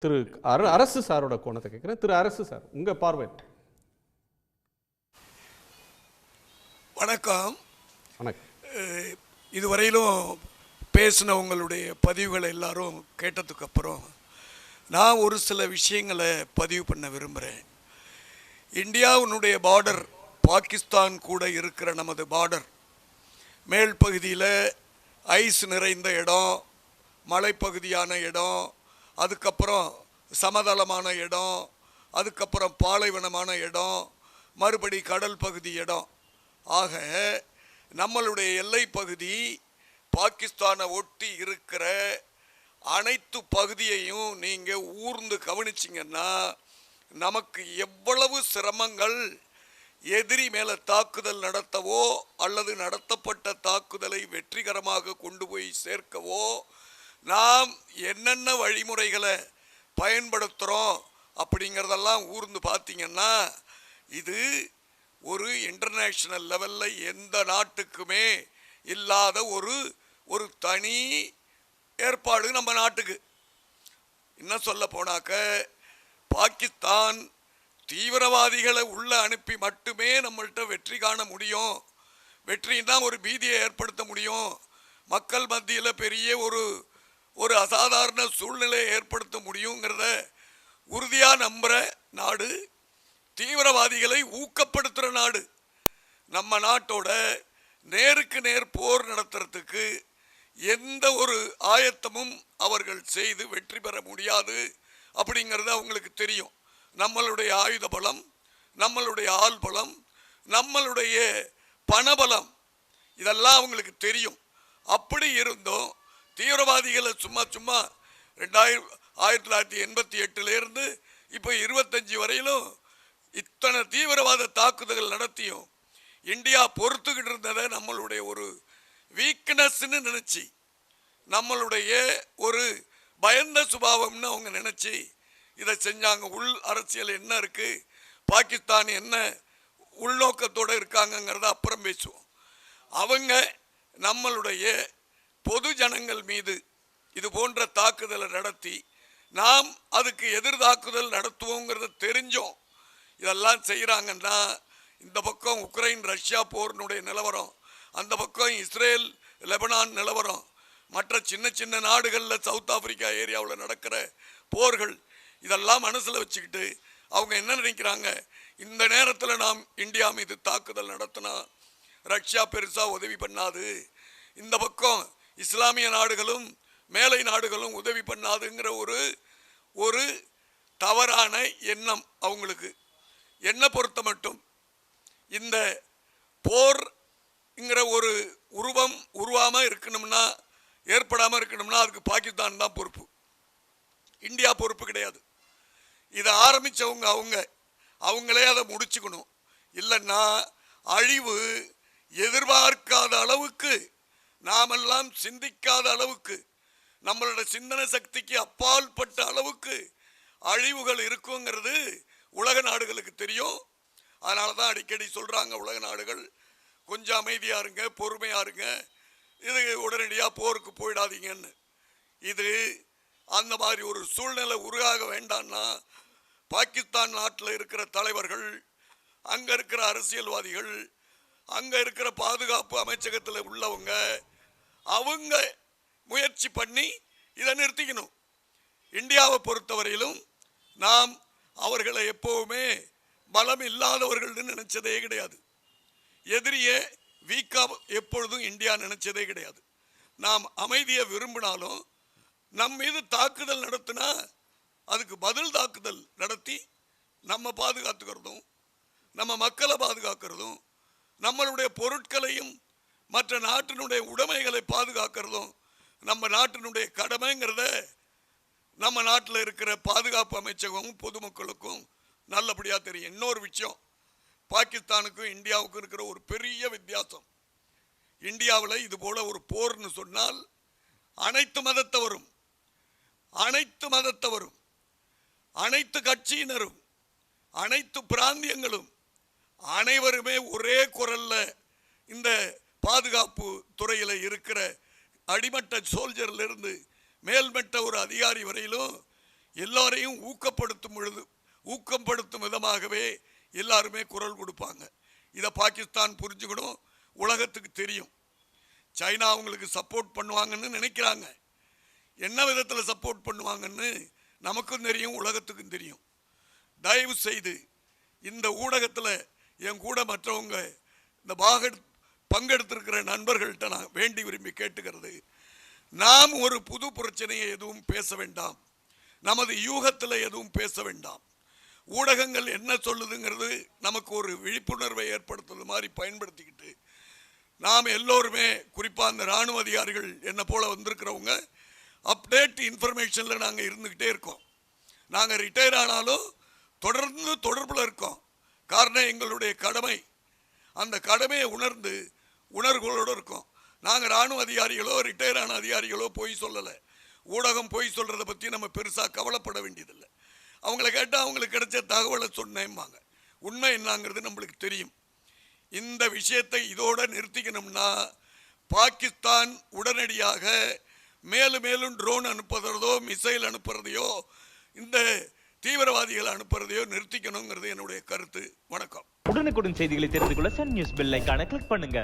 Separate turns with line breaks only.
திரு அரசு சாரோட கோணத்தை கேட்குறேன். திரு அரசு சார், உங்க பார்வை.
வணக்கம்.
வணக்கம்.
இதுவரையிலும் பேசினவங்களுடைய பதிவுகளை எல்லாரும் கேட்டதுக்கு அப்புறம் நான் ஒரு சில விஷயங்களை பதிவு பண்ண விரும்புகிறேன். இந்தியாவினுடைய பார்டர், பாகிஸ்தான் கூட இருக்கிற நமது பார்டர் மேல் பகுதியில் ஐஸ் நிறைந்த இடம், மலைப்பகுதியான இடம், அதுக்கப்புறம் சமதளமான இடம், அதுக்கப்புறம் பாலைவனமான இடம், மறுபடி கடல் பகுதி இடம். ஆக நம்மளுடைய எல்லை பகுதி பாகிஸ்தானை ஒட்டி இருக்கிற அனைத்து பகுதியையும் நீங்கள் ஊர்ந்து கவனிச்சிங்கன்னா நமக்கு எவ்வளவு சிரமங்கள் எதிரி மேலே தாக்குதல் நடத்தவோ அல்லது நடத்தப்பட்ட தாக்குதலை வெற்றிகரமாக கொண்டு போய் சேர்க்கவோ நாம் என்னென்ன வழிமுறைகளை பயன்படுத்துகிறோம் அப்படிங்கிறதெல்லாம் ஊர்ந்து பார்த்தீங்கன்னா இது ஒரு இன்டர்நேஷ்னல் லெவலில் எந்த நாட்டுக்குமே இல்லாத ஒரு தனி ஏற்பாடு நம்ம நாட்டுக்கு. இன்னும் சொல்ல போனாக்க பாகிஸ்தான் தீவிரவாதிகளை உள்ள அனுப்பி மட்டுமே நம்மள்கிட்ட வெற்றி காண முடியும், வெற்றின்னா ஒரு பீதியை ஏற்படுத்த முடியும், மக்கள் மத்தியில் பெரிய ஒரு அசாதாரண சூழ்நிலையை ஏற்படுத்த முடியுங்கிறத உறுதியாக நம்புகிற நாடு, தீவிரவாதிகளை ஊக்கப்படுத்துகிற நாடு. நம்ம நாட்டோட நேருக்கு நேர் போர் நடத்துறதுக்கு எந்த ஒரு ஆயத்தமும் அவர்கள் செய்து வெற்றி பெற முடியாது அப்படிங்கிறது அவங்களுக்கு தெரியும். நம்மளுடைய ஆயுத பலம், நம்மளுடைய ஆள் பலம், நம்மளுடைய பணபலம் இதெல்லாம் அவங்களுக்கு தெரியும். அப்படி இருந்தும் தீவிரவாதிகளை சும்மா 1988 இப்போ 25 வரையிலும் இத்தனை தீவிரவாத தாக்குதல்கள் நடத்தியும் இந்தியா பொறுத்துக்கிட்டு இருந்ததை நம்மளுடைய ஒரு வீக்னஸ்ன்னு நினச்சி, நம்மளுடைய ஒரு பயந்த சுபாவம்னு அவங்க நினச்சி இதை செஞ்சாங்க. உள் அரசியல் என்ன இருக்குது, பாகிஸ்தான் என்ன உள்நோக்கத்தோடு இருக்காங்கங்கிறத அப்புறம் பேசுவோம். அவங்க நம்மளுடைய பொது ஜனங்கள் மீது இது போன்ற தாக்குதலை நடத்தி நாம் அதுக்கு எதிர் தாக்குதல் நடத்துவோங்கிறத தெரிஞ்சோம் இதெல்லாம் செய்கிறாங்கன்னா, இந்த பக்கம் உக்ரைன் ரஷ்யா போரினுடைய நிலவரம், அந்த பக்கம் இஸ்ரேல் லெபனான் நிலவரம், மற்ற சின்ன சின்ன நாடுகளில் சவுத் ஆப்பிரிக்கா ஏரியாவில் நடக்கிற போர்கள், இதெல்லாம் மனசில் வச்சுக்கிட்டு அவங்க என்ன நினைக்கிறாங்க, இந்த நேரத்தில் நாம் இந்தியா மீது தாக்குதல் நடத்தினா ரஷ்யா பெருசாக உதவி பண்ணாது, இந்த பக்கம் இஸ்லாமிய நாடுகளும் மேலை நாடுகளும் உதவி பண்ணாதுங்கிற ஒரு தவறான எண்ணம் அவங்களுக்கு. என்னை பொறுத்த மட்டும் இந்த போர்ங்கிற ஒரு உருவம் உருவாமல் இருக்கணும்னா, ஏற்படாமல் இருக்கணும்னா அதுக்கு பாகிஸ்தான் தான் பொறுப்பு, இந்தியா பொறுப்பு கிடையாது. இதை ஆரம்பித்தவங்க அவங்களே அதை முடிச்சுக்கணும். இல்லைன்னா அழிவு எதிர்பார்க்காத அளவுக்கு, நாமெல்லாம் சிந்திக்காத அளவுக்கு, நம்மளோட சிந்தனை சக்திக்கு அப்பாற்பட்ட அளவுக்கு அழிவுகள் இருக்குங்கிறது உலக நாடுகளுக்கு தெரியும். அதனால தான் அடிக்கடி சொல்கிறாங்க உலக நாடுகள் கொஞ்சம் அமைதியாக இருங்க, பொறுமையாக இருங்க, இது உடனடியாக போருக்கு போயிடாதீங்கன்னு. இது அந்த மாதிரி ஒரு சூழ்நிலை உருவாக வேண்டான்னா பாகிஸ்தான் நாட்டில் இருக்கிற தலைவர்கள், அங்கே இருக்கிற அரசியல்வாதிகள், அங்கே இருக்கிற பாதுகாப்பு அமைச்சகத்தில் உள்ளவங்க அவங்க முயற்சி பண்ணி இதை நிறுத்திக்கணும். இந்தியாவை பொறுத்தவரையிலும் நாம் அவர்களை எப்போவுமே பலம் இல்லாதவர்கள்னு நினைச்சதே கிடையாது. எதிரியே வீக்காக எப்பொழுதும் இந்தியா நினைச்சதே கிடையாது. நாம் அமைதியை விரும்பினாலும் நம் மீது தாக்குதல் நடத்தினா அதுக்கு பதில் தாக்குதல் நடத்தி நம்ம பாதுகாத்துக்கிறதும், நம்ம மக்களை பாதுகாக்கிறதும், நம்மளுடைய பொருட்களையும் மற்ற நாட்டினுடைய உடைமைகளை பாதுகாக்கிறதும் நம்ம நாட்டினுடைய கடமைங்கிறத நம்ம நாட்டில் இருக்கிற பாதுகாப்பு அமைச்சகமும் பொதுமக்களுக்கும் நல்லபடியாக தெரியும். இன்னொரு விஷயம், பாகிஸ்தானுக்கும் இந்தியாவுக்கும் இருக்கிற ஒரு பெரிய வித்தியாசம், இந்தியாவில் இது போல ஒரு போர்னு சொன்னால் அனைத்து மதத்தவரும் அனைத்து கட்சியினரும் அனைத்து பிராந்தியங்களும் அனைவருமே ஒரே குரலில் இந்த பாதுகாப்பு துறையில் இருக்கிற அடிமட்ட சோல்ஜர்லேருந்து மேல்மட்ட ஒரு அதிகாரி வரையிலும் எல்லாரையும் ஊக்கப்படுத்தும் விதமாகவே எல்லாருமே குரல் கொடுப்பாங்க. இதை பாகிஸ்தான் புரிஞ்சுக்கணும், உலகத்துக்கு தெரியும். சைனா அவங்களுக்கு சப்போர்ட் பண்ணுவாங்கன்னு நினைக்கிறாங்க. என்ன விதத்தில் சப்போர்ட் பண்ணுவாங்கன்னு நமக்கும் தெரியும், உலகத்துக்கும் தெரியும். தயவு செய்து இந்த ஊடகத்தில் என் கூட மற்றவங்க இந்த பங்கெடுத்திருக்கிற நண்பர்கள்ட்ட நான் வேண்டி விரும்பி கேட்டுக்கிறது, நாம் ஒரு புது பிரச்சனையை எதுவும் பேச வேண்டாம், நமது யூகத்தில் எதுவும் பேச வேண்டாம். ஊடகங்கள் என்ன சொல்லுதுங்கிறது நமக்கு ஒரு விழிப்புணர்வை ஏற்படுத்துறது மாதிரி பயன்படுத்திக்கிட்டு நாம் எல்லோருமே, குறிப்பாக அந்த இராணுவ அதிகாரிகள் என்ன போல வந்திருக்கிறவங்க, அப்டேட் இன்ஃபர்மேஷனில் நாங்கள் இருந்துக்கிட்டே இருக்கோம். நாங்கள் ரிட்டையர் ஆனாலும் தொடர்ந்து தொடர்பில் இருக்கோம். காரணம் எங்களுடைய கடமை. அந்த கடமையை உணர்ந்து உணர்வுகளோடு இருக்கோம். நாங்கள் இராணுவ அதிகாரிகளோ ரிட்டையர் ஆன அதிகாரிகளோ பொய் சொல்லலை. ஊடகம் பொய் சொல்கிறத பற்றி நம்ம பெருசாக கவலைப்பட வேண்டியதில்லை. அவங்கள கேட்டால் அவங்களுக்கு கிடைச்ச தகவலை சொன்னேம்பாங்க. உண்மை என்னங்கிறது நம்மளுக்கு தெரியும். இந்த விஷயத்தை இதோட நிறுத்திக்கணும்னா பாகிஸ்தான் உடனடியாக மேலும் மேலும் ட்ரோன் அனுப்புறதோ மிசைல் அனுப்புறதையோ இந்த தீவிரவாதிகளை அனுப்புறதையோ நிறுத்திக்கணுங்கிறது என்னுடைய கருத்து. வணக்கம்.
உடனுக்குடன் செய்திகளை தெரிந்து கொள்ள சன் நியூஸ் பெல் ஐகானை கிளிக் பண்ணுங்க.